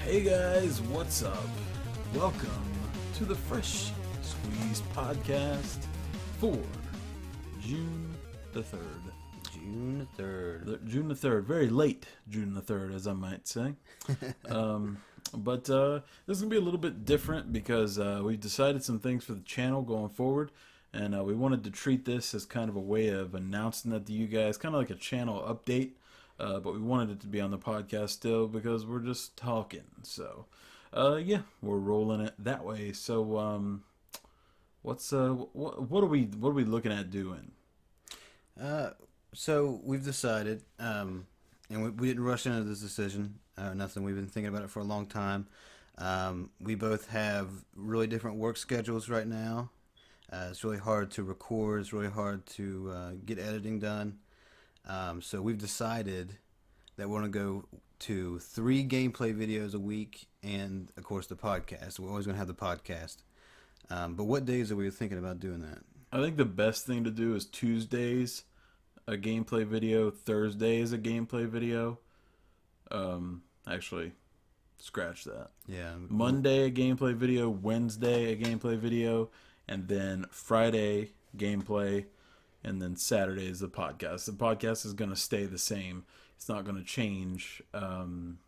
Hey guys, what's up? Welcome to the Fresh Squeez'D podcast for June the 3rd. June the 3rd. June the 3rd, very late June the 3rd, as I might say. But this is going to be a little bit different because we've decided some things for the channel going forward. And we wanted to treat this as kind of a way of announcing that to you guys, kind of like a channel update. But we wanted it to be on the podcast still because we're just talking. So, yeah, we're rolling it that way. So, what are we looking at doing? So we've decided, and we didn't rush into this decision. Nothing. We've been thinking about it for a long time. We both have really different work schedules right now. It's really hard to record. It's really hard to get editing done. So we've decided that we're going to go to 3 gameplay videos a week and, of course, the podcast. We're always going to have the podcast. But what days are we thinking about doing that? I think the best thing to do is Tuesdays, a gameplay video. Thursdays, a gameplay video. Actually, scratch that. Yeah. Monday, a gameplay video. Wednesday, a gameplay video. And then Friday, gameplay. And then Saturday is the podcast. The podcast is going to stay the same. It's not going to change, from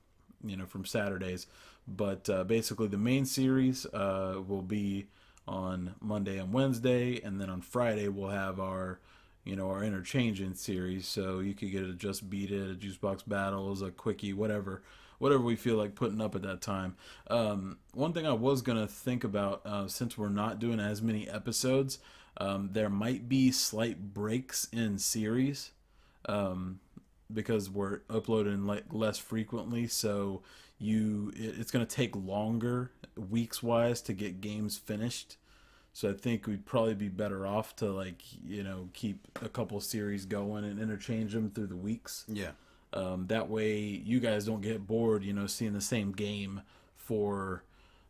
Saturdays. But basically, the main series will be on Monday and Wednesday, and then on Friday we'll have our interchanging series. So you could get a Just Beat It, a Juice Box Battles, a Quickie, whatever we feel like putting up at that time. One thing I was going to think about, since we're not doing as many episodes, there might be slight breaks in series, because we're uploading like less frequently. So it's going to take longer weeks wise to get games finished. So I think we'd probably be better off to keep a couple series going and interchange them through the weeks. Yeah. That way you guys don't get bored, seeing the same game for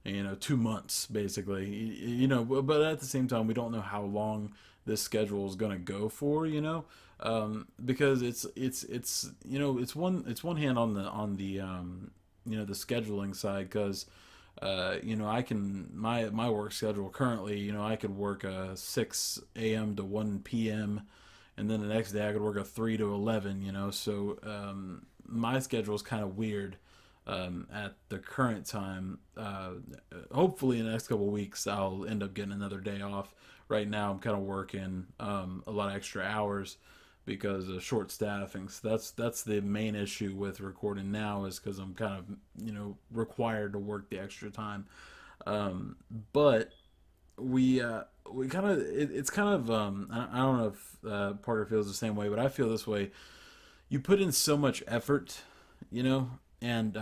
2 months basically, but at the same time we don't know how long this schedule is going to go for, because it's one hand on the scheduling side, because I can my work schedule currently, I could work a 6 a.m. to 1 p.m. and then the next day I could work a 3 to 11, so my schedule is kind of weird at the current time. Hopefully in the next couple of weeks I'll end up getting another day off. Right now I'm kind of working a lot of extra hours because of short staffing. So that's the main issue with recording now, is because I'm kind of required to work the extra time. But we kind of it's kind of I don't know if Parker feels the same way, but I feel this way. You put in so much effort, and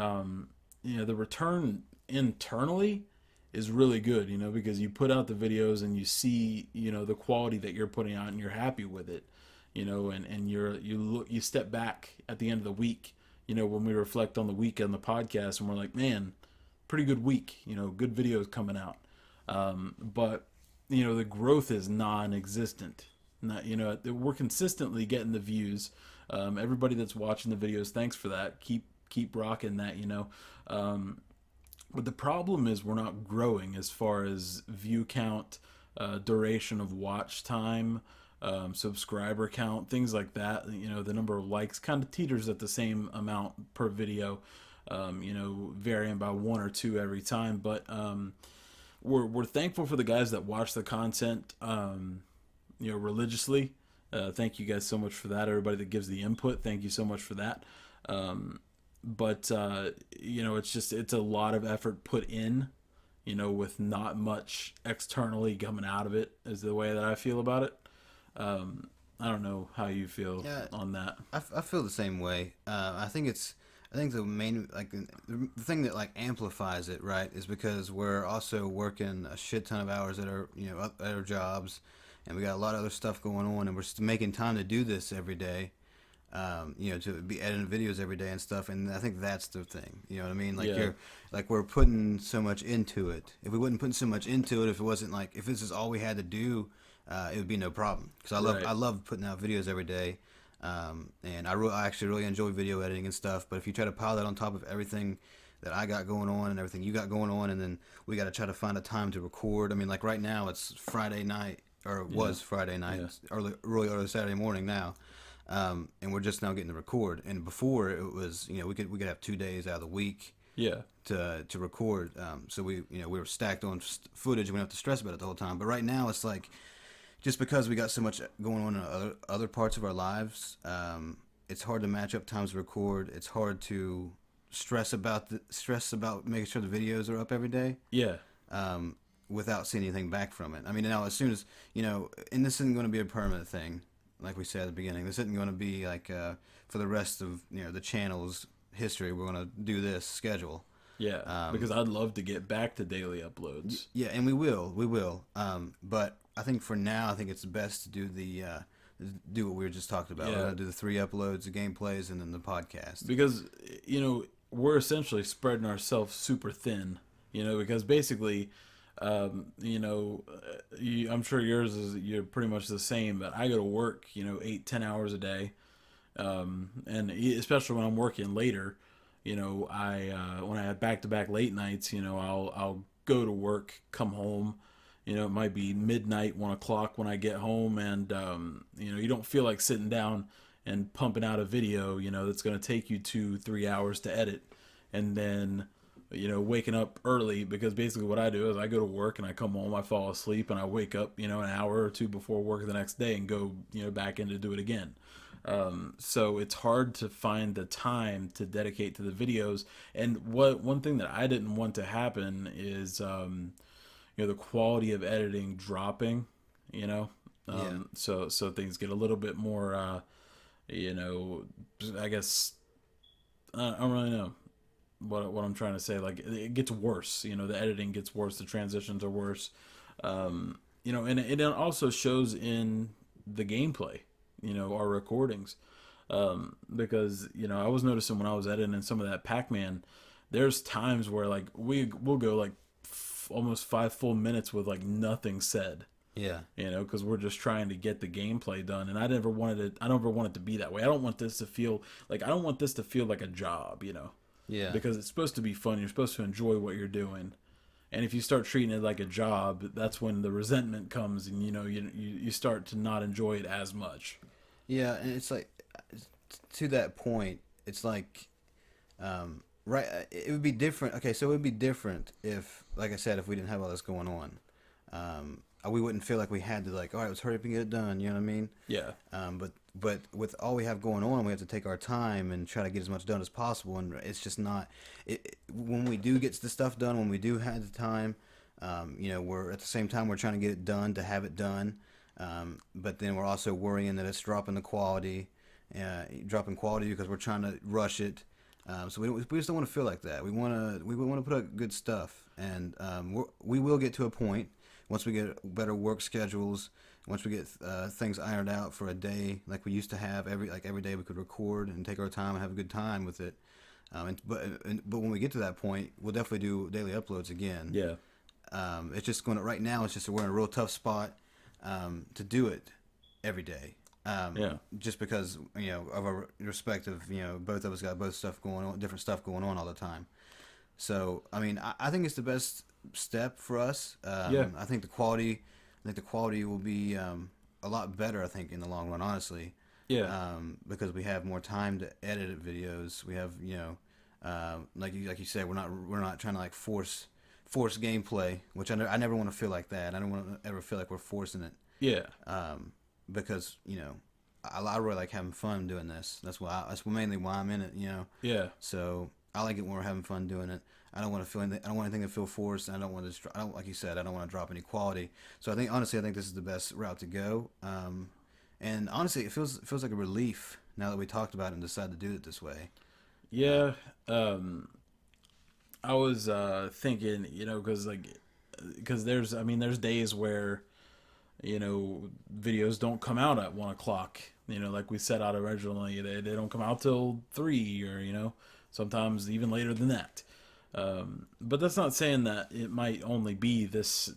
the return internally is really good, because you put out the videos and you see the quality that you're putting out and you're happy with it, and you step back at the end of the week, when we reflect on the week on the podcast, and we're like, man, pretty good week, good videos coming out. But the growth is non-existent. We're consistently getting the views. Everybody that's watching the videos, thanks for that. Keep rocking that, but the problem is we're not growing as far as view count, duration of watch time, subscriber count, things like that. The number of likes kind of teeters at the same amount per video, varying by 1 or 2 every time. But we're thankful for the guys that watch the content religiously. Thank you guys so much for that. Everybody that gives the input, thank you so much for that. But it's a lot of effort put in, with not much externally coming out of it, is the way that I feel about it. I don't know how you feel on that. I feel the same way. I think the main, the thing that amplifies it, right, is because we're also working a shit ton of hours at our jobs, and we got a lot of other stuff going on, and we're making time to do this every day. To be editing videos every day and stuff, and I think that's the thing. You know what I mean? We're putting so much into it. If we wasn't putting so much into it, if it wasn't if this is all we had to do, it would be no problem. Because I love putting out videos every day, and I actually really enjoy video editing and stuff. But if you try to pile that on top of everything that I got going on and everything you got going on, and then we got to try to find a time to record. I mean, like right now it's Friday night, or it Yeah. was Friday night, Yeah. early Saturday morning now, and we're just now getting to record. And before it was, we could have 2 days out of the week Yeah. to record. So we were stacked on footage. We don't have to stress about it the whole time. But right now it's like, just because we got so much going on in other parts of our lives, it's hard to match up times to record. It's hard to stress about making sure the videos are up every day, Yeah. without seeing anything back from it. I mean, now as soon as and this isn't going to be a permanent thing, like we said at the beginning. This isn't going to be like for the rest of the channel's history. We're going to do this schedule. Yeah. Because I'd love to get back to daily uploads. Yeah, and we will. But I think for now, I think it's best to do what we were just talking about. We're Yeah. gonna do the 3 uploads, the gameplays, and then the podcast. Because we're essentially spreading ourselves super thin. Because basically, I'm sure yours is you're pretty much the same. But I go to work, 8-10 hours a day, and especially when I'm working later, I when I have back to back late nights, I'll go to work, come home. It might be midnight, 1 o'clock when I get home, and you don't feel like sitting down and pumping out a video, that's going to take you 2-3 hours to edit, and then waking up early, because basically what I do is I go to work and I come home, I fall asleep, and I wake up, an hour or two before work the next day and go, back in to do it again. So it's hard to find the time to dedicate to the videos. And one thing that I didn't want to happen is, the quality of editing dropping, Yeah, so things get a little bit more, I guess, I don't really know what I'm trying to say. Like, it gets worse, the editing gets worse, the transitions are worse, and it also shows in the gameplay, our recordings, because I was noticing when I was editing some of that Pac-Man, there's times where like we'll go like almost 5 full minutes with like nothing said, yeah, because we're just trying to get the gameplay done. And I don't ever want it to be that way. I don't want this to feel like a job, yeah. because it's supposed to be fun. You're supposed to enjoy what you're doing. And if you start treating it like a job, that's when the resentment comes, and you start to not enjoy it as much. Yeah, and it's like, to that point, it's like, right, it would be different. Okay, so it would be different if, like I said, if we didn't have all this going on. We wouldn't feel like we had to, like, all right, let's hurry up and get it done. You know what I mean? Yeah. But with all we have going on, we have to take our time and try to get as much done as possible. And it's just not. When we do get the stuff done, when we do have the time, we're at the same time we're trying to get it done to have it done. But then we're also worrying that it's dropping the quality, because we're trying to rush it. So we just don't want to feel like that. We want to put out good stuff, and we will get to a point once we get better work schedules, once we get things ironed out for a day like we used to have. Every day we could record and take our time and have a good time with it. But when we get to that point, we'll definitely do daily uploads again. Yeah. It's just going to, right now. It's just we're in a real tough spot to do it every day. Yeah. Just because of our respective, both of us got different stuff going on all the time. So I mean, I think it's the best step for us. Yeah. I think the quality will be a lot better. I think in the long run, honestly. Yeah. Because we have more time to edit videos. We have like you said, we're not trying to like force gameplay, which I never want to feel like that. I don't want to ever feel like we're forcing it. Yeah. Because I really like having fun doing this. That's mainly why I'm in it. Yeah. So I like it when we're having fun doing it. I don't want to feel anything. I don't want anything to feel forced. And I don't want to. I don't, like you said, I don't want to drop any quality. So I think this is the best route to go. And honestly, it feels like a relief now that we talked about it and decided to do it this way. Yeah. I was thinking, because there's days where, videos don't come out at 1 o'clock. Like we set out originally, they don't come out till 3, or sometimes even later than that. But that's not saying that it might only be this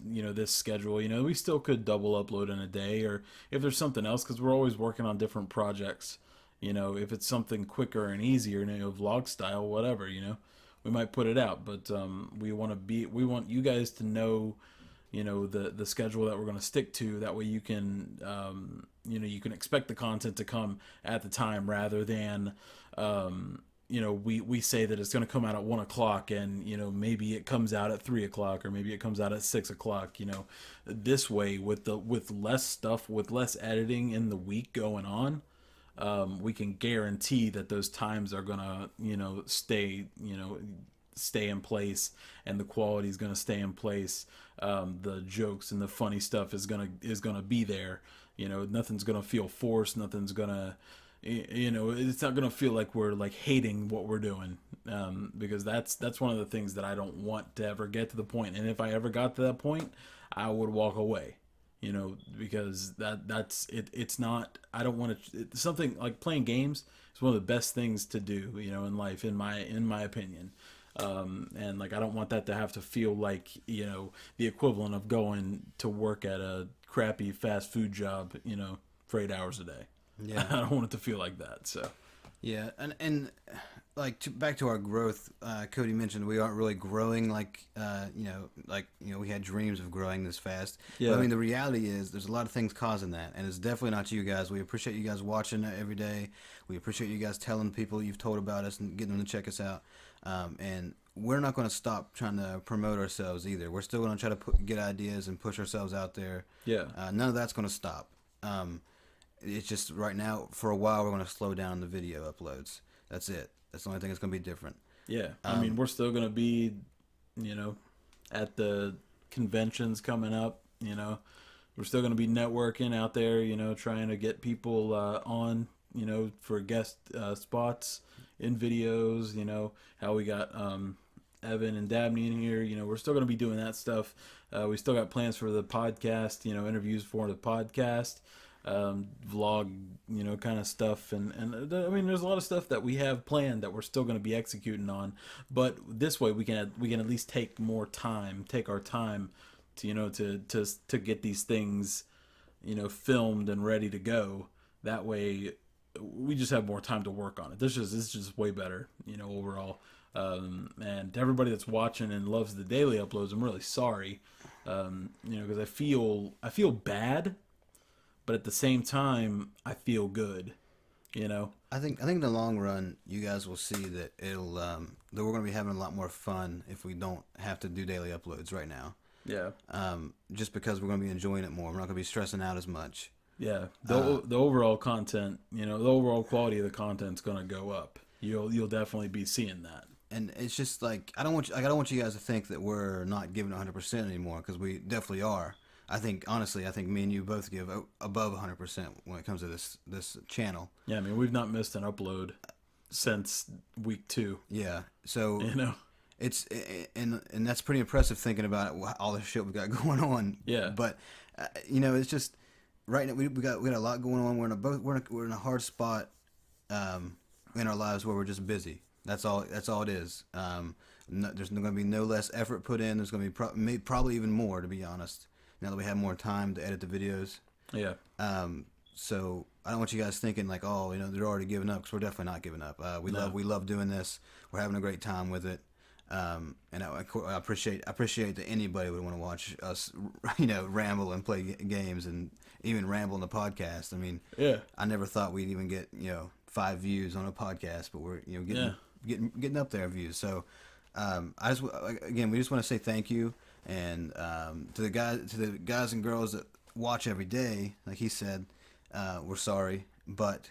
schedule. We still could double upload in a day, or if there's something else, because we're always working on different projects. If it's something quicker and easier, vlog style, whatever, we might put it out. But we want you guys to know, the schedule that we're going to stick to. That way you can you can expect the content to come at the time, rather than we say that it's going to come out at 1 o'clock, and maybe it comes out at 3 o'clock, or maybe it comes out at 6 o'clock. This way, with less stuff, with less editing in the week going on, we can guarantee that those times are gonna stay in place, and the quality is gonna stay in place. The jokes and the funny stuff is gonna be there. Nothing's gonna feel forced. Nothing's gonna, it's not gonna feel like we're like hating what we're doing, because that's one of the things that I don't want to ever get to the point. And if I ever got to that point, I would walk away. Because that's it. It's not. I don't want to. Something like playing games is one of the best things to do. In life, in my opinion. And like, I don't want that to have to feel like the equivalent of going to work at a crappy fast food job for 8 hours a day. Yeah. I don't want it to feel like that. So Yeah, and like back to our growth, Cody mentioned we aren't really growing we had dreams of growing this fast. yeah, But, I mean, the reality is there's a lot of things causing that, and it's definitely not you guys. We appreciate you guys watching every day. We appreciate you guys telling people you've told about us and getting them to check us out. And we're not going to stop trying to promote ourselves either. We're still going to try to get ideas and push ourselves out there. yeah, None of that's going to stop. It's just right now, for a while, we're going to slow down the video uploads. That's it. That's the only thing that's going to be different. yeah. I mean, we're still gonna be, at the conventions coming up. We're still gonna be networking out there. Trying to get people on. For guest spots in videos. How we got Evan and Dabney in here. We're still gonna be doing that stuff. We still got plans for the podcast. Interviews for the podcast. Vlog, kind of stuff, and I mean, there's a lot of stuff that we have planned that we're still going to be executing on. But this way, we can at least take our time to to get these things, filmed and ready to go. That way, we just have more time to work on it. This is just way better, overall. And to everybody that's watching and loves the daily uploads, I'm really sorry, because I feel bad. But at the same time, I feel good, I think in the long run, you guys will see that that we're going to be having a lot more fun if we don't have to do daily uploads right now. Yeah. Just because we're going to be enjoying it more. We're not going to be stressing out as much. Yeah. The overall content, the overall quality of the content's going to go up. You'll definitely be seeing that. And it's just like, I don't want you guys to think that we're not giving 100% anymore, because we definitely are. Honestly, I think me and you both give above 100% when it comes to this channel. Yeah, I mean, we've not missed an upload since week 2. Yeah, so It's and that's pretty impressive, thinking about it, all the shit we got going on. Yeah. But it's just right now we got a lot going on. We're in a hard spot in our lives where we're just busy. That's all it is. There's going to be no less effort put in. There's going to be probably even more, to be honest, now that we have more time to edit the videos. Yeah. So I don't want you guys thinking like, oh, they're already giving up, because we're definitely not giving up. We love doing this. We're having a great time with it. And I appreciate that anybody would want to watch us, ramble and play games, and even ramble in the podcast. I mean, Yeah. I never thought we'd even get 5 views on a podcast, but we're getting up there in views. So we just want to say thank you. And to the guys and girls that watch every day, like he said, we're sorry, but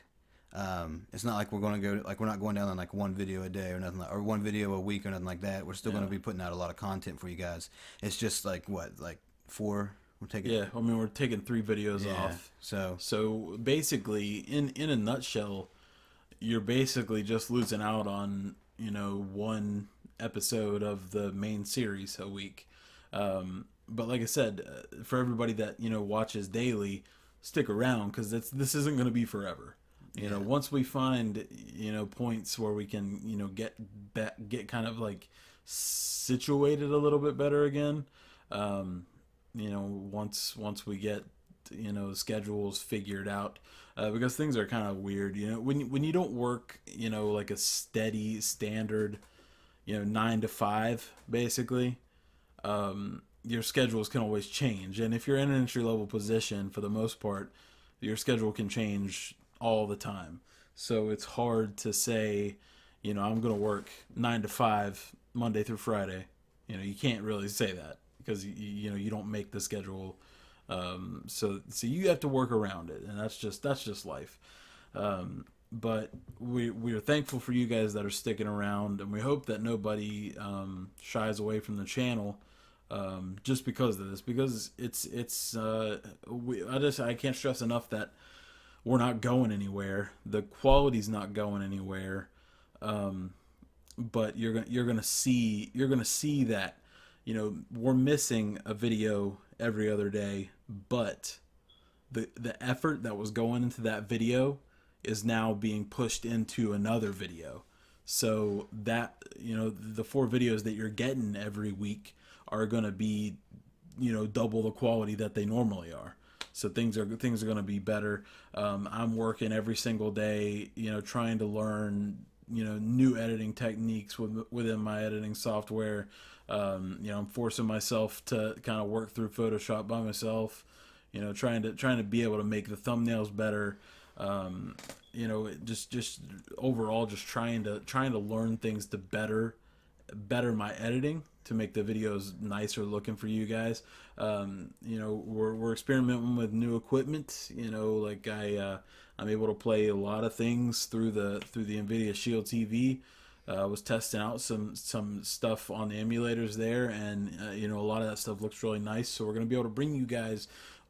it's not like we're not going down on like one video a day or nothing, or one video a week or nothing like that. We're still going to be putting out a lot of content for you guys. It's just like 4 we're taking. Yeah, I mean, we're taking 3 videos off. So basically, in a nutshell, you're basically just losing out on 1 episode of the main series a week. But like I said, for everybody that watches daily, stick around, because this isn't going to be forever. Once we find points where we can get kind of like situated a little bit better again. Once we get schedules figured out, because things are kind of weird. When you don't work like a steady standard 9 to 5 basically, your schedules can always change. And if you're in an entry level position, for the most part, your schedule can change all the time. So it's hard to say, I'm going to work 9 to 5 Monday through Friday. You can't really say that because you don't make the schedule. So you have to work around it, and that's just life. But we're thankful for you guys that are sticking around, and we hope that nobody shies away from the channel just because of this. Because I can't stress enough that we're not going anywhere. The quality's not going anywhere. But you're gonna see that we're missing a video every other day, but the effort that was going into that video is now being pushed into another video. So that the 4 videos that you're getting every week are going to be double the quality that they normally are. So things are going to be better. I'm working every single day, trying to learn new editing techniques within my editing software. I'm forcing myself to kind of work through Photoshop by myself. Trying to be able to make the thumbnails better. Just overall, just trying to learn things to better my editing to make the videos nicer looking for you guys. We're experimenting with new equipment. Like I'm able to play a lot of things through the NVIDIA Shield TV. Was testing out some stuff on the emulators there, and a lot of that stuff looks really nice. So we're gonna be able to bring you guys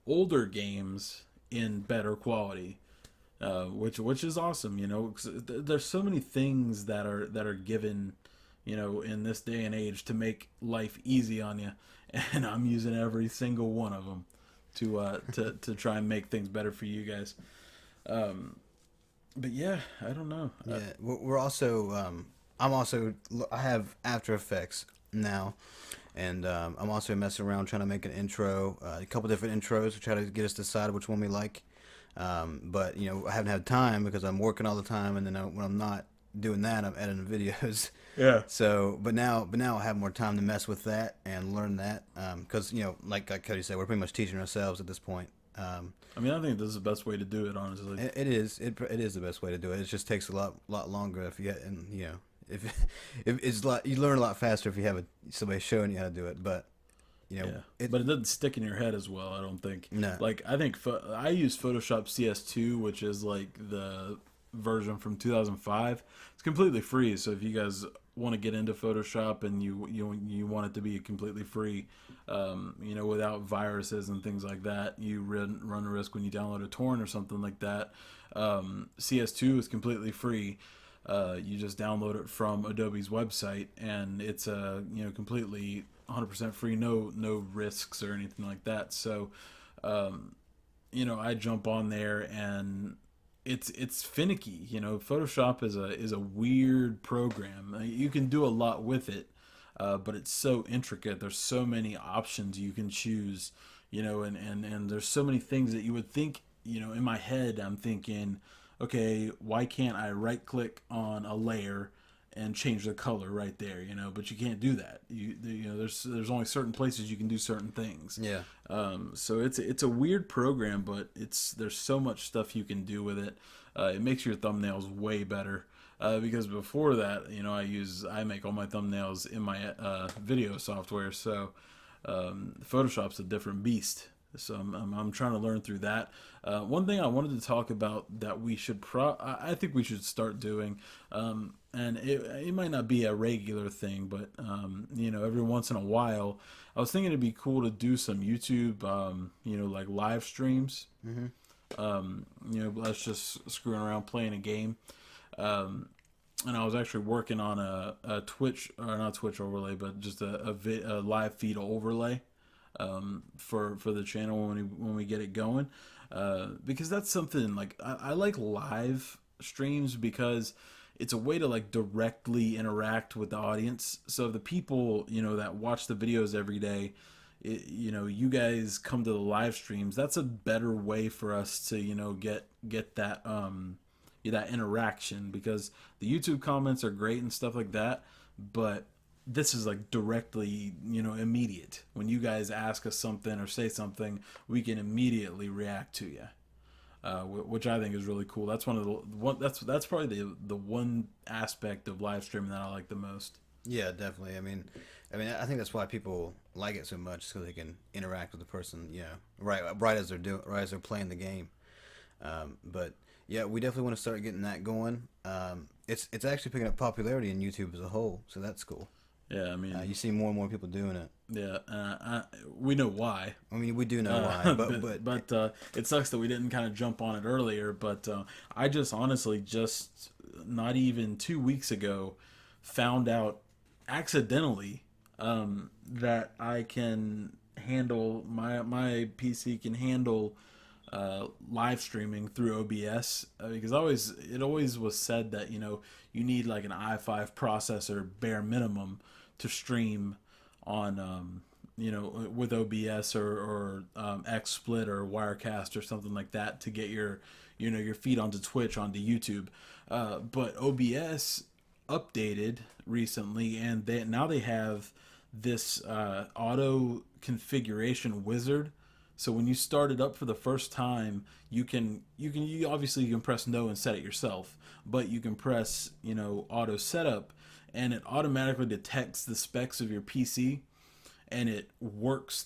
older games in better quality, which is awesome. 'Cause there's so many things that are given, in this day and age to make life easy on you, and I'm using every single one of them to try and make things better for you guys. But yeah, I don't know. Yeah, we're also. I have After Effects now, and I'm also messing around trying to make an intro, a couple different intros to try to get us to decide which one we like. But I haven't had time because I'm working all the time, and then when I'm not doing that, I'm editing videos. Yeah. So, but now I have more time to mess with that and learn that. Because like Cody said, we're pretty much teaching ourselves at this point. I mean, I think this is the best way to do it, honestly. It is the best way to do it. It just takes a lot longer if you if it's you learn a lot faster if you have somebody showing you how to do it. But yeah, but it doesn't stick in your head as well, I don't think. No. Like, I think I use Photoshop CS2, which is like the version from 2005. It's completely free, so if you guys want to get into Photoshop and you want it to be completely free, without viruses and things like that, you run a risk when you download a torrent or something like that. CS2 is completely free. You just download it from Adobe's website, and it's completely 100% free, no risks or anything like that. So, I jump on there, and it's finicky. Photoshop is a weird program. You can do a lot with it, but it's so intricate. There's so many options you can choose. And there's so many things that you would think. In my head, I'm thinking, okay, why can't I right click on a layer and change the color right there? But you can't do that. There's only certain places you can do certain things. Yeah. So it's a weird program, but there's so much stuff you can do with it. It makes your thumbnails way better. Because before that, I make all my thumbnails in my video software. So Photoshop's a different beast. So I'm trying to learn through that. One thing I wanted to talk about that I think we should start doing, and it might not be a regular thing, but every once in a while, I was thinking it'd be cool to do some YouTube, like live streams. Let's just screwing around playing a game. And I was actually working on a Twitch, or not Twitch overlay, but just a live feed overlay. For the channel when we get it going, because that's something like I like live streams because it's a way to like directly interact with the audience. So the people that watch the videos every day, you guys come to the live streams. That's a better way for us to get that that interaction, because the YouTube comments are great and stuff like that. but this is like directly, immediate. When you guys ask us something or say something, we can immediately react to you, which I think is really cool. That's one of the one. That's probably the one aspect of live streaming that I like the most. Yeah, definitely. I think that's why people like it so much, so they can interact with the person, right as right as they're playing the game. But yeah, we definitely want to start getting that going. It's actually picking up popularity in YouTube as a whole, so that's cool. Yeah, I mean, You see more and more people doing it. yeah, we know why. I mean, we do know why, But it sucks that we didn't kind of jump on it earlier. But I just honestly just not even 2 weeks ago found out accidentally that I can handle my PC can handle live streaming through OBS, because it always was said that you need like an i5 processor bare minimum to stream on with OBS or XSplit or Wirecast or something like that to get your feed onto Twitch, onto YouTube. But OBS updated recently, and now they have this auto configuration wizard. So when you start it up for the first time, you obviously you can press no and set it yourself, but you can press auto setup, and it automatically detects the specs of your PC, and it works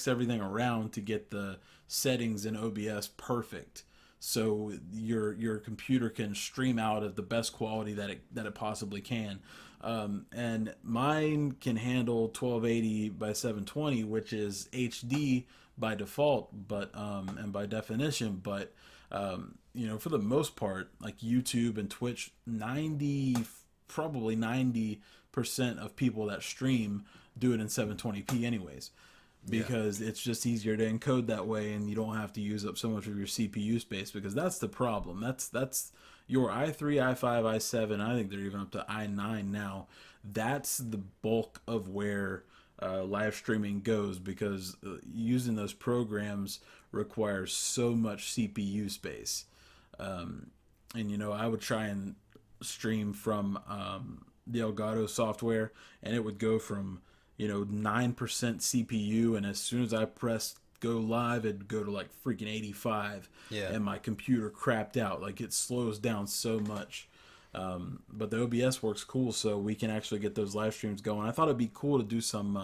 everything around to get the settings in OBS perfect. So your computer can stream out at the best quality that it possibly can. And mine can handle 1280 by 720, which is HD by default, but and by definition. But for the most part, like YouTube and Twitch, probably 90% of people that stream do it in 720p anyways, yeah, because it's just easier to encode that way, and you don't have to use up so much of your CPU space, because that's the problem. That's your i3, i5, i7. I think they're even up to i9 now. That's the bulk of where live streaming goes, because using those programs requires so much CPU space. And I would try and stream from the Elgato software, and it would go from 9% CPU, and as soon as I pressed go live, it'd go to like freaking 85, yeah, and my computer crapped out. Like, it slows down so much. But the OBS works cool, so we can actually get those live streams going. I thought it'd be cool to do some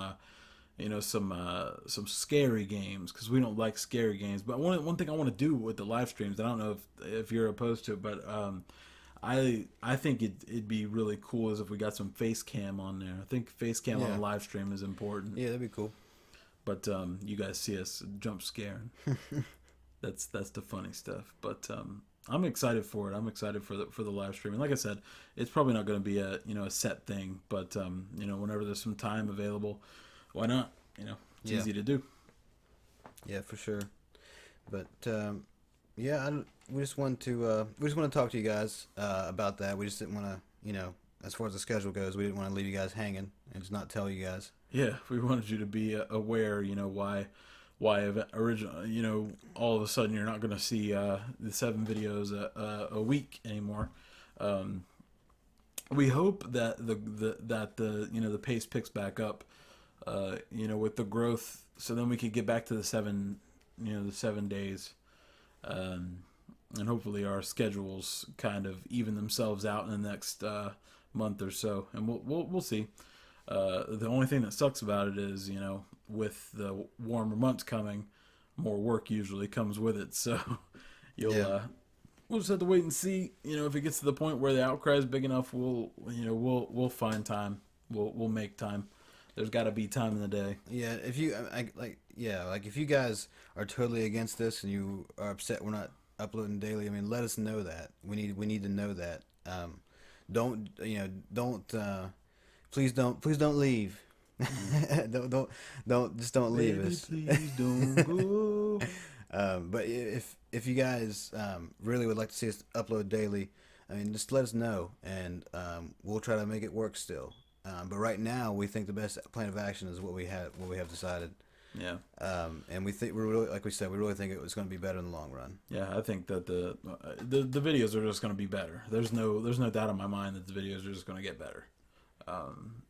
some scary games, because we don't like scary games. But one thing I want to do with the live streams, I don't know if you're opposed to it, but I think it'd be really cool is if we got some face cam on there. I think face cam on yeah, a live stream is important. yeah. That'd be cool. But you guys see us jump scaring. That's the funny stuff. But I'm excited for it. I'm excited for the live stream. And like I said, it's probably not going to be a set thing. But whenever there's some time available, why not? It's Yeah, easy to do. yeah, for sure. But yeah, we just want to talk to you guys about that. We just didn't want to, as far as the schedule goes, we didn't want to leave you guys hanging and just not tell you guys. Yeah, we wanted you to be aware. Why original. All of a sudden you're not going to see the 7 videos a week anymore. We hope that the pace picks back up. With the growth, so then we could get back to the 7 days, and hopefully our schedules kind of even themselves out in the next month or so, and we'll see. The only thing that sucks about it is, with the warmer months coming, more work usually comes with it. So you'll Yeah, we'll just have to wait and see. If it gets to the point where the outcry is big enough, we'll find time. We'll make time. There's got to be time in the day. yeah. If you like if you guys are totally against this and you are upset we're not uploading daily, let us know that. We need to know that. Don't please don't leave. Don't leave Baby, us. please don't go. But if you guys really would like to see us upload daily, just let us know, and we'll try to make it work still. But right now, we think the best plan of action is what we have decided. Yeah. And we think we're really, like we said, we really think it was going to be better in the long run. Yeah, I think that the videos are just going to be better. There's no doubt in my mind that the videos are just going to get better.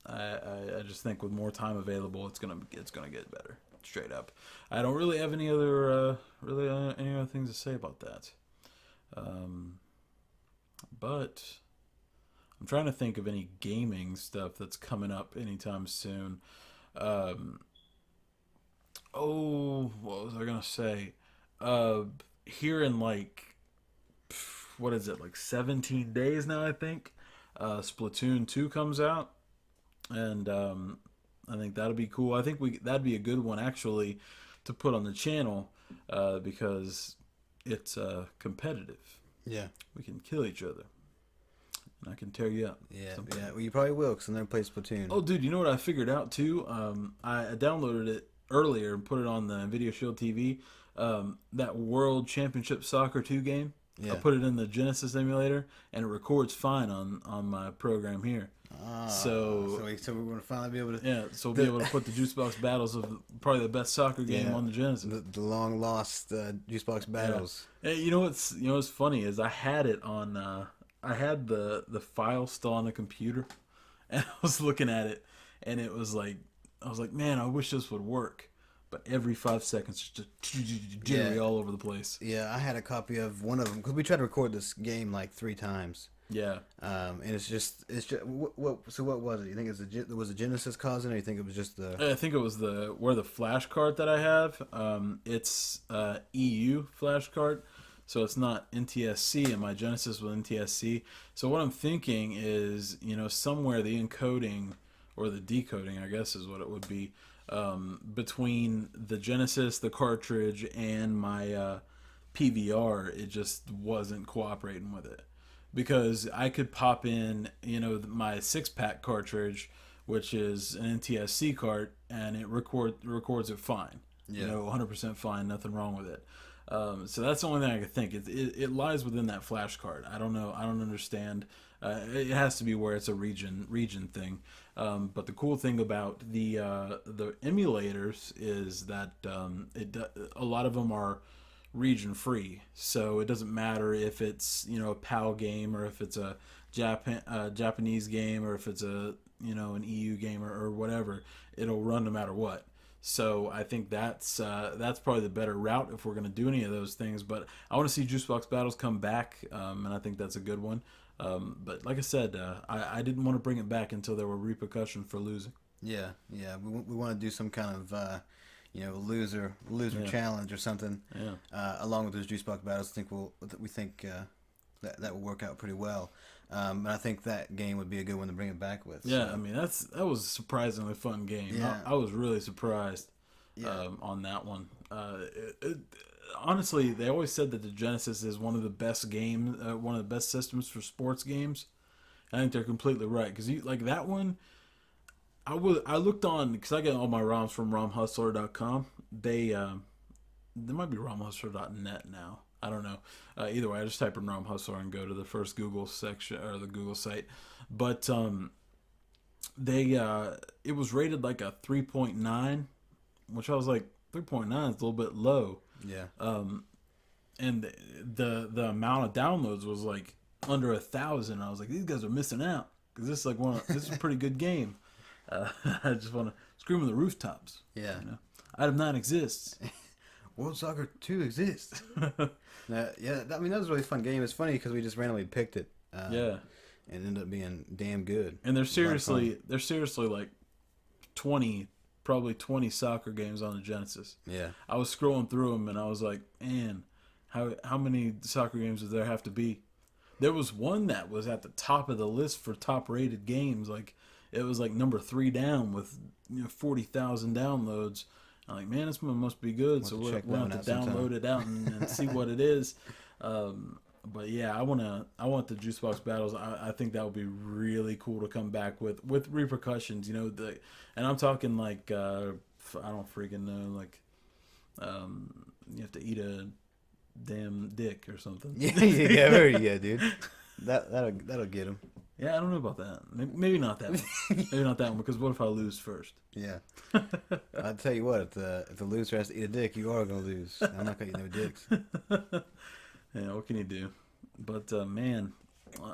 I just think with more time available, it's gonna get better. Straight up. I don't really have any other things to say about that. Um, but I'm trying to think of any gaming stuff that's coming up anytime soon. Um, oh, what was I gonna say? Uh, Here in like what is it, like 17 days now? I think Splatoon 2 comes out, and I think that'll be cool. I think we that'd be a good one actually to put on the channel because it's competitive. Yeah. We can kill each other, and I can tear you up. Yeah, sometime. yeah. Well, you probably will, because I'm never played Splatoon. Oh, dude, you know what I figured out too? I downloaded it earlier and put it on the Video Shield TV. That World Championship Soccer 2 game. I Yeah. put it in the Genesis emulator, and it records fine on my program here. So we're going to finally be able to... Yeah, so we'll be able to put the Juice Box Battles of probably the best soccer game Yeah. on the Genesis. The long lost Juicebox battles. Hey, what's funny is I had it on I had the file still on the computer, and I was looking at it, and it was like I was like, man, I wish this would work. But every 5 seconds, just jittery Yeah. all over the place. Yeah, I had a copy of one of them because we tried to record this game like 3 times. Yeah. And it's just so what was it? You think it was a Genesis causing it, or you think it was just the... I think it was the flash card that I have. It's EU flash card, so it's not NTSC, and my Genesis was NTSC. So what I'm thinking is, somewhere the encoding or the decoding, I guess, is what it would be, between the Genesis, the cartridge, and my PVR, it just wasn't cooperating with it. Because I could pop in, my 6-pack cartridge, which is an NTSC cart, and it records it fine. Yeah. 100% fine, nothing wrong with it. So that's the only thing I could think. It lies within that flash card. I don't know. I don't understand. It has to be where it's a region thing. But the cool thing about the emulators is that a lot of them are region free, so it doesn't matter if it's a PAL game or if it's a Japanese game or if it's a an EU game or whatever. It'll run no matter what. So I think that's probably the better route if we're going to do any of those things. But I want to see Juicebox Battles come back, and I think that's a good one. But like I said, I didn't want to bring it back until there were repercussions for losing. Yeah, yeah. We want to do some kind of loser Yeah. challenge or something. Yeah. Along with those Juicebox battles, we think that will work out pretty well. And I think that game would be a good one to bring it back with. Yeah, so. I mean that was a surprisingly fun game. Yeah. I was really surprised on that one. Honestly, they always said that the Genesis is one of the best games, one of the best systems for sports games. I think they're completely right because like that one. I looked on because I get all my ROMs from ROMHustler.com. There might be ROMHustler.net now. I don't know. Either way, I just type in ROM Hustler and go to the first Google section or the Google site. But it was rated like a 3.9, which I was like 3.9 is a little bit low. Yeah. And the amount of downloads was like under 1,000. I was like, these guys are missing out because this is a pretty good game. I just want to scream on the rooftops. Yeah. Item 9 exists. World Soccer 2 exists. Yeah, I mean, that was a really fun game. It's funny because we just randomly picked it. Yeah. And it ended up being damn good. And there's seriously like 20 soccer games on the Genesis. Yeah. I was scrolling through them and I was like, man, how many soccer games does there have to be? There was one that was at the top of the list for top rated games. Like it was like number 3 down with 40,000 downloads. I'm like, man, this one must be good. So we'll have to download it out and see what it is. But yeah, I want the Juicebox Battles. I think that would be really cool to come back with repercussions. And I'm talking like I don't freaking know, like you have to eat a damn dick or something. Yeah, there you go, dude. That'll get him. Yeah, I don't know about that. Maybe not that one. Maybe not that one, because what if I lose first? Yeah. I'll tell you what, if the loser has to eat a dick, you are gonna lose. I'm not gonna eat no dicks. Yeah, what can you do? But man,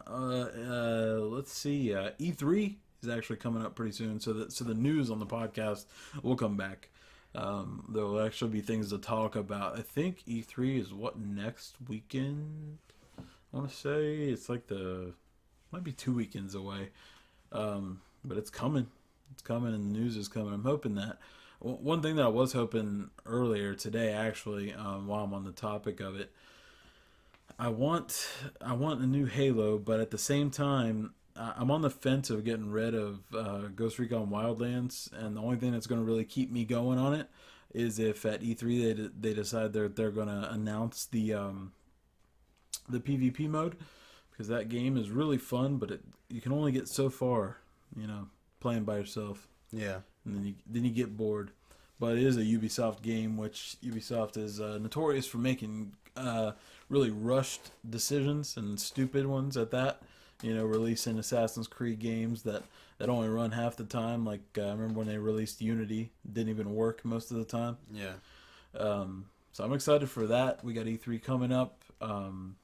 let's see. E3 is actually coming up pretty soon, so the news on the podcast will come back. There will actually be things to talk about. I think E3 is what, next weekend. I want to say it's like might be 2 weekends away. But it's coming. It's coming, and the news is coming. I'm hoping that. One thing that I was hoping earlier today, actually, while I'm on the topic of it, I want a new Halo, but at the same time, I'm on the fence of getting rid of Ghost Recon Wildlands, and the only thing that's going to really keep me going on it is if at E3 they decide they're going to announce the PvP mode, because that game is really fun, but you can only get so far, playing by yourself, Yeah. and then you get bored. But it is a Ubisoft game, which Ubisoft is notorious for making really rushed decisions, and stupid ones at that. Releasing Assassin's Creed games that only run half the time. Like, I remember when they released Unity, it didn't even work most of the time. Yeah. So I'm excited for that. We got E3 coming up, and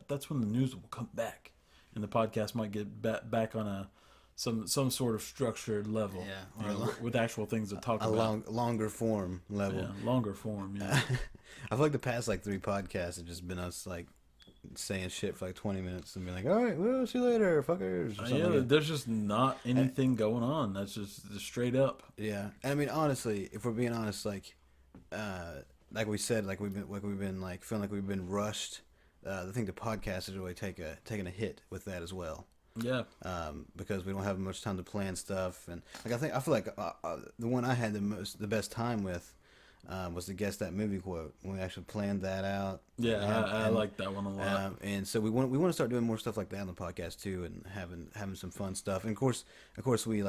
that's when the news will come back, and the podcast might get back on some sort of structured level, Yeah, with actual things to talk about. Longer form level. Yeah, longer form. Yeah. I feel like the past 3 podcasts have just been us saying shit for 20 minutes and being like, all right, well, see you later, fuckers. Or something Yeah, there's just not anything going on. That's just straight up. Yeah, and I mean, honestly, if we're being honest, like we said, we've been feeling like we've been rushed. I think the podcast has really taken a hit with that as well. Yeah. Because we don't have much time to plan stuff, and I feel like the one I had the best time with was to guess that movie quote when we actually planned that out. Yeah, I like that one a lot. And so we want to start doing more stuff like that on the podcast too, and having some fun stuff. And of course we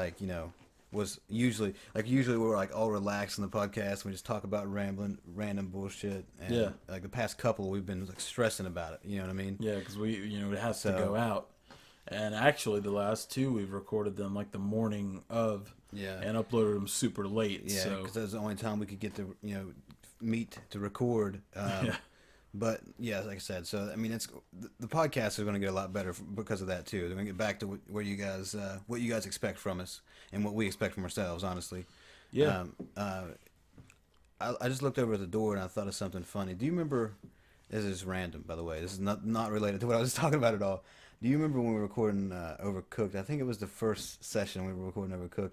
was usually we're all relaxed in the podcast. We just talk about random bullshit. And Yeah. The past couple we've been stressing about it. You know what I mean? Yeah, because it has to go out. And actually, the last 2 we've recorded them the morning of. Yeah. And uploaded them super late. Yeah, so because that was the only time we could get to meet to record. Yeah. But yeah, like I said, so I mean, the podcast is going to get a lot better because of that too. They're going to get back to what you guys expect from us and what we expect from ourselves. Honestly. Yeah. I just looked over at the door and I thought of something funny. Do you remember? This is random, by the way. This is not related to what I was talking about at all. Do you remember when we were recording Overcooked? I think it was the first session we were recording Overcooked.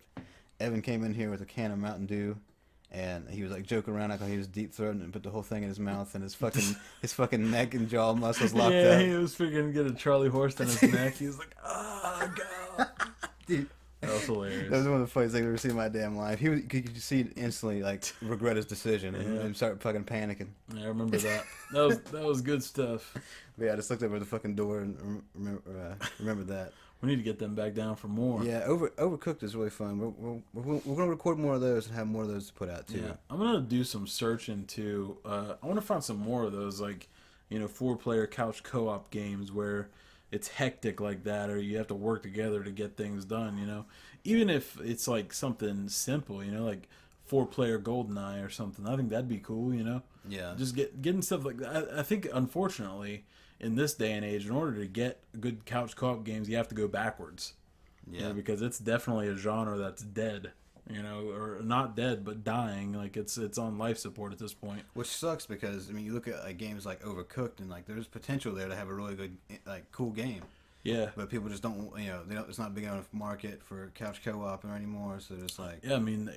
Evan came in here with a can of Mountain Dew, and he was joking around like he was deep throating and put the whole thing in his mouth, and his fucking neck and jaw muscles locked up. Yeah, he was freaking get a Charlie horse in his neck. He was like, go. Dude, that was hilarious. That was one of the funniest things I've ever seen in my damn life. You could see it instantly regret his decision and start fucking panicking. Yeah, I remember that. That was good stuff. But yeah, I just looked over the fucking door and remembered that. We need to get them back down for more. Yeah, Overcooked is really fun. We're gonna record more of those and have more of those to put out too. Yeah, I'm gonna do some searching too. I want to find some more of those 4-player couch co-op games where it's hectic like that, or you have to work together to get things done. Even if it's something simple, like 4-player GoldenEye or something. I think that'd be cool. Yeah. Just getting stuff like that. I think unfortunately in this day and age, in order to get good couch co-op games, you have to go backwards. Yeah. Because it's definitely a genre that's dead. Or not dead, but dying. It's on life support at this point. Which sucks because you look at games like Overcooked and there's potential there to have a really good cool game. Yeah. But people just don't it's not big enough market for couch co-op anymore, so just yeah, I mean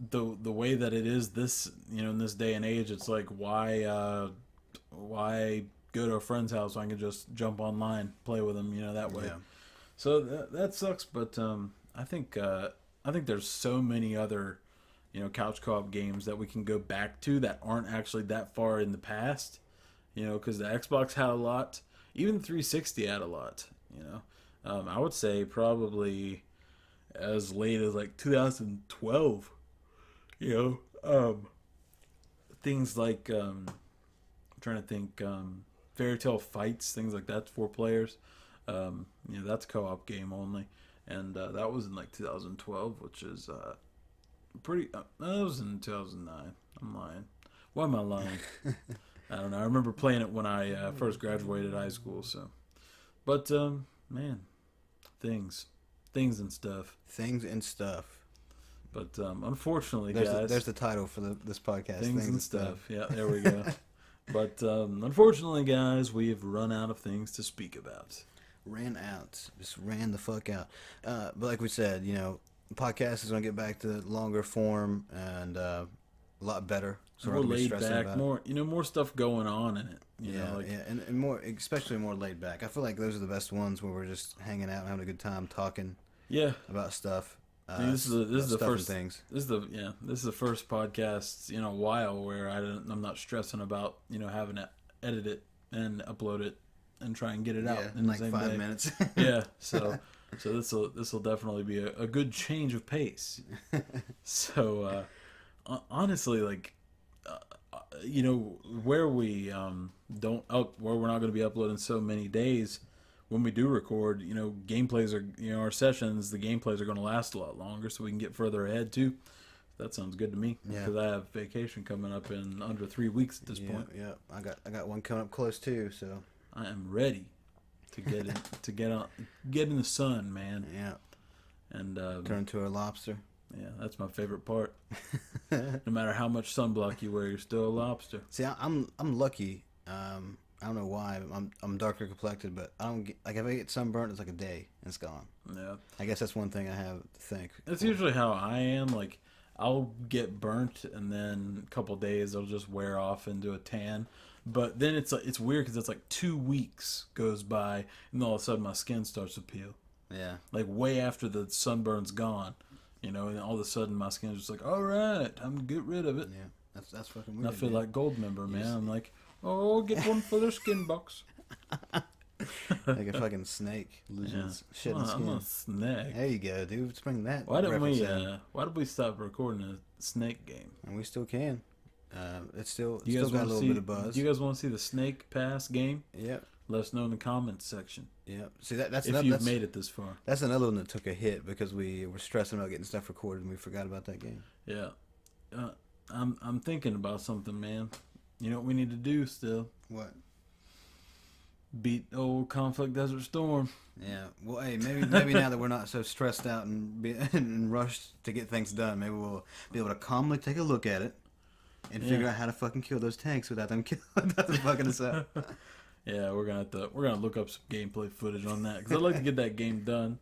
the way that it is this in this day and age, it's why go to a friend's house so I can just jump online, play with them, that way. Yeah. So that sucks, but I think there's so many other couch co-op games that we can go back to that aren't actually that far in the past, because the Xbox had a lot, even the 360 had a lot. I would say probably as late as 2012. Things like I'm trying to think, Fairy Tale Fights, things like that, 4 players. That's co-op game only, and that was in like 2012, which is pretty. That was in 2009. I'm lying. Why am I lying? I don't know. I remember playing it when I first graduated high school. So, but man, things, things and stuff. Things and stuff. But unfortunately, There's guys, there's the title for this podcast. things and stuff. Yeah, there we go. But unfortunately, guys, we have run out of things to speak about. Ran out. Just ran the fuck out. But like we said, the podcast is going to get back to longer form and a lot better. So More we're not gonna be laid stressing back, about it. more more stuff going on in it. Yeah, and more, especially more laid back. I feel like those are the best ones where we're just hanging out and having a good time talking Yeah. about stuff. I mean, this is the stuff and first things. this is the first podcast in a while where I'm not stressing about having to edit it and upload it and try and get it out Yeah, in the like same 5 day. minutes. Yeah, so this will definitely be a good change of pace. So honestly, like where we where we're not going to be uploading so many days. When we do record, gameplays are, our sessions, the gameplays are going to last a lot longer so we can get further ahead too. That sounds good to me. Yeah. Because I have vacation coming up in under 3 weeks at this point. Yeah, I got one coming up close too. So I am ready to get in, get in the sun, man. yeah, And turn into a lobster. yeah, that's my favorite part. No matter how much sunblock you wear, you're still a lobster. See, I'm lucky. I don't know why. I'm darker complected, but I don't get, like, if I get sunburnt, it's like a day and it's gone. Yeah. I guess that's one thing I have to thank. That's usually how I am. Like, I'll get burnt, and then a couple days it'll just wear off into a tan. But then it's weird because it's like 2 weeks goes by, and all of a sudden my skin starts to peel. Yeah. Like way after the sunburn's gone, and all of a sudden my skin's just like, all right, time to get rid of it. Yeah. That's fucking And weird. I feel dude. like Goldmember, man. Yes. I'm like, oh, get one for their skin box. like a fucking snake losing Yeah. its shit in the I'm a skin. snake. There you go, dude. Let's bring that. Why didn't we? reference in. Why did we stop recording a snake game? And we still can. It's still You guys got a want to little see? bit of buzz. Do you guys want to see the snake pass game? Yep. Let us know in the comments section Yep. See that's if another, you've that's, made it this far. that's another one that took a hit because we were stressing about getting stuff recorded and we forgot about that game. Yeah, I'm thinking about something, man. You know what we need to do still? What? Beat old Conflict Desert Storm. Yeah. Well, hey, maybe now that we're not so stressed out and rushed to get things done, maybe we'll be able to calmly take a look at it and figure out how to fucking kill those tanks without them fucking us up. Yeah, we're gonna look up some gameplay footage on that because I'd like to get that game done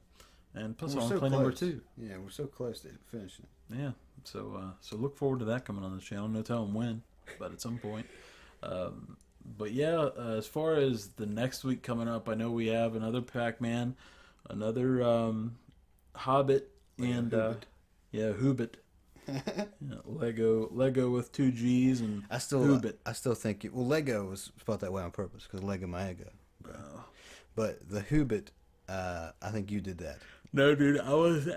and plus We're on so play close. number 2. Yeah, we're so close to finishing it. Yeah, so look forward to that coming on the channel. No telling when, but at some point. But yeah, as far as the next week coming up, I know we have another Pac-Man, another Hobbit, and Hoobit. Yeah, Lego with 2 G's and I still think Lego was spelled that way on purpose because Lego my ego. But the Hoobit, I think you did that. No, dude, I was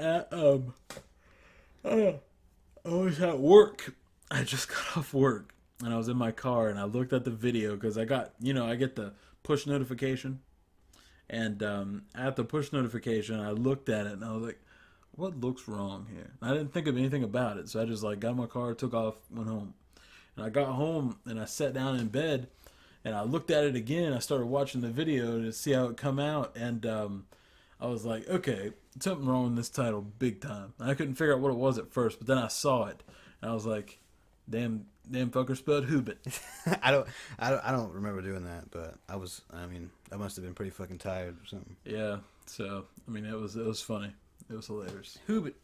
at work. I just got off work and I was in my car and I looked at the video because I got I get the push notification, and at the push notification I looked at it and I was like, what looks wrong here? I didn't think of anything about it, so I just got in my car, took off, went home. And I got home and I sat down in bed and I looked at it again. I started watching the video to see how it come out, and I was like, okay, something wrong with this title big time. I couldn't figure out what it was at first, but then I saw it and I was like, damn fucker spelled Hoobit. I don't remember doing that, but I must have been pretty fucking tired or something. Yeah, so it was funny. It was hilarious. Hoobit.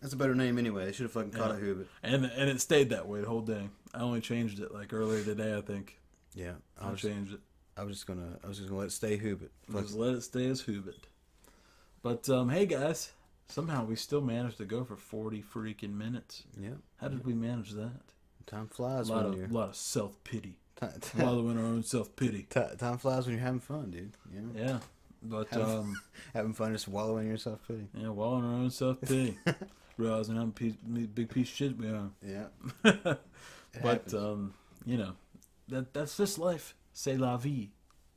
That's a better name anyway. They should have fucking called it Hoobit. And it stayed that way the whole day. I only changed it earlier today, I think. Yeah, I changed it. I was just gonna let it stay Hoobit. Just let it stay as Hoobit. But hey guys, somehow we still managed to go for 40 freaking minutes. Yeah. How did we manage that? Time flies A lot of self pity. Wallowing in our own self pity. Time flies when you're having fun, dude. Yeah. But having fun just wallowing in your self pity. yeah, wallowing in our own self pity. Realizing how big piece of shit we are. Yeah. But that's just life. C'est la vie.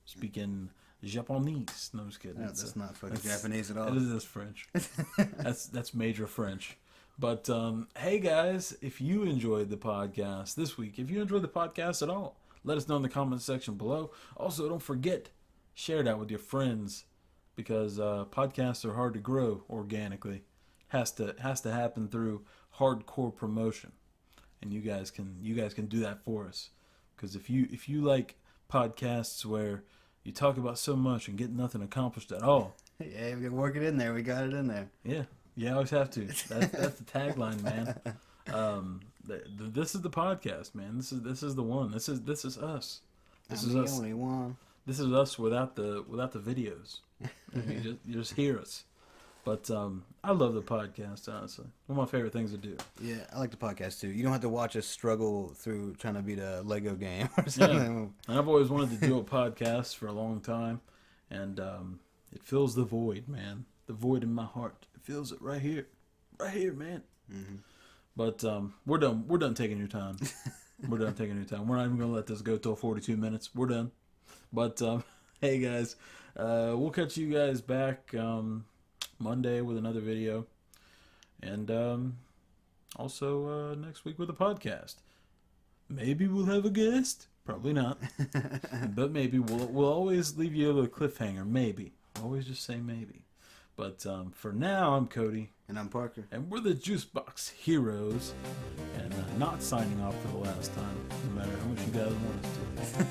Speaking Japanese. No, I'm just kidding. That's not fucking Japanese at all. It is French. That's major French. But hey guys, if you enjoyed the podcast this week, if you enjoyed the podcast at all, let us know in the comment section below. Also, don't forget, share that with your friends, because podcasts are hard to grow organically. Has to happen through hardcore promotion, and you guys can do that for us. Because if you like podcasts where you talk about so much and get nothing accomplished at all, yeah, we can work it in there. We got it in there. Yeah, you always have to. That's the tagline, man. This is the podcast, man. This is the one. This is us. This is us. Only one. This is us without the videos. You just hear us. But I love the podcast, honestly. One of my favorite things to do. Yeah, I like the podcast too. You don't have to watch us struggle through trying to beat a Lego game or something. Yeah. And I've always wanted to do a podcast for a long time, and it fills the void, man. The void in my heart. It fills it right here, man. Mm-hmm. But we're done. We're done taking your time. We're done taking your time. We're not even gonna let this go till 42 minutes. We're done. But hey guys, we'll catch you guys back Monday with another video, and also next week with a podcast. Maybe we'll have a guest. Probably not, but maybe we'll always leave you with a cliffhanger. Maybe always just say maybe. But for now, I'm Cody. And I'm Parker. And we're the Juicebox Heroes. And not signing off for the last time, no matter how much you guys want us to.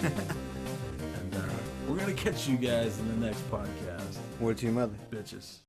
And we're going to catch you guys in the next podcast. Word to your mother. Bitches.